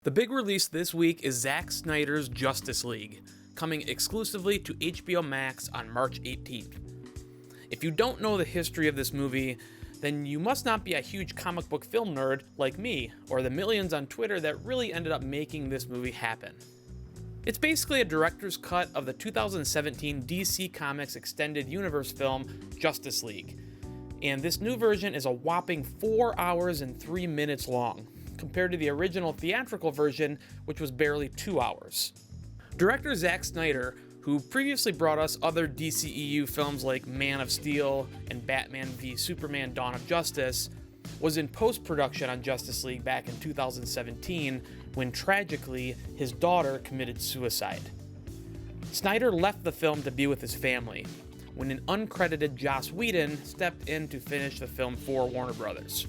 The big release this week is Zack Snyder's Justice League, coming exclusively to HBO Max on March 18th. If you don't know the history of this movie, then you must not be a huge comic book film nerd like me, or the millions on Twitter that really ended up making this movie happen. It's basically a director's cut of the 2017 DC Comics Extended Universe film Justice League, and this new version is a whopping 4 hours and 3 minutes long, compared to the original theatrical version, which was barely 2 hours. Director Zack Snyder, who previously brought us other DCEU films like Man of Steel and Batman v Superman: Dawn of Justice, was in post-production on Justice League back in 2017 when, tragically, his daughter committed suicide. Snyder left the film to be with his family, when an uncredited Joss Whedon stepped in to finish the film for Warner Brothers.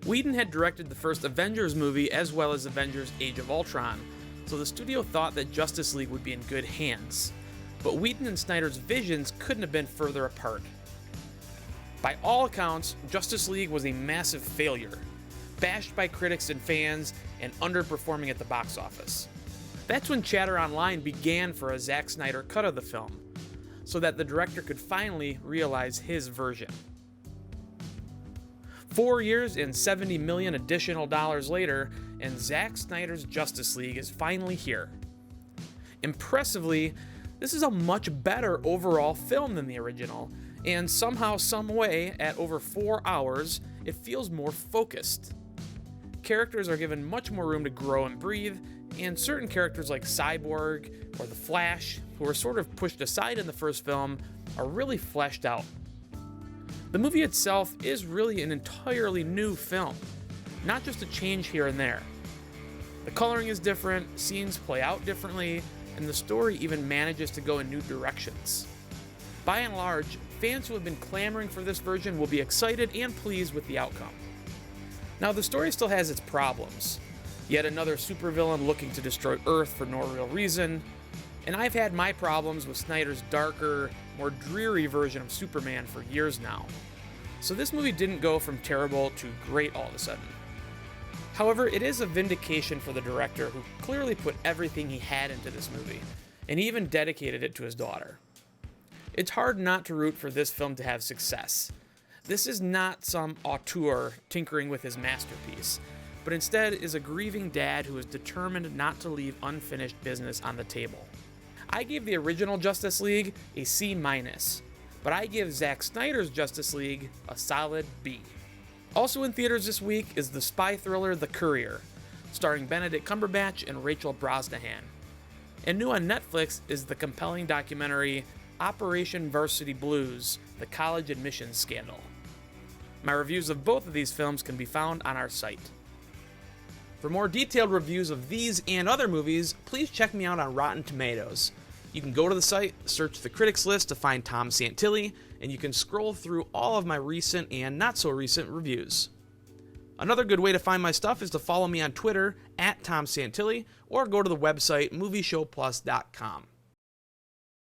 Whedon had directed the first Avengers movie as well as Avengers Age of Ultron, so the studio thought that Justice League would be in good hands. But Whedon and Snyder's visions couldn't have been further apart. By all accounts, Justice League was a massive failure, bashed by critics and fans, and underperforming at the box office. That's when chatter online began for a Zack Snyder cut of the film, so that the director could finally realize his version. 4 years and $70 million additional dollars later, and Zack Snyder's Justice League is finally here. Impressively, this is a much better overall film than the original, and somehow, some way, at over 4 hours, it feels more focused. Characters are given much more room to grow and breathe, and certain characters like Cyborg or the Flash, who were sort of pushed aside in the first film, are really fleshed out. The movie itself is really an entirely new film, not just a change here and there. The coloring is different, scenes play out differently, and the story even manages to go in new directions. By and large, fans who have been clamoring for this version will be excited and pleased with the outcome. Now, the story still has its problems. Yet another supervillain looking to destroy Earth for no real reason, and I've had my problems with Snyder's darker, more dreary version of Superman for years now. So this movie didn't go from terrible to great all of a sudden. However, it is a vindication for the director, who clearly put everything he had into this movie, and he even dedicated it to his daughter. It's hard not to root for this film to have success. This is not some auteur tinkering with his masterpiece, but instead is a grieving dad who is determined not to leave unfinished business on the table. I gave the original Justice League a C-, but I give Zack Snyder's Justice League a solid B. Also in theaters this week is the spy thriller The Courier, starring Benedict Cumberbatch and Rachel Brosnahan. And new on Netflix is the compelling documentary Operation Varsity Blues: The College Admissions Scandal. My reviews of both of these films can be found on our site. For more detailed reviews of these and other movies, please check me out on Rotten Tomatoes. You can go to the site, search the critics list to find Tom Santilli, and you can scroll through all of my recent and not so recent reviews. Another good way to find my stuff is to follow me on Twitter @Tom Santilli, or go to the website movieshowplus.com.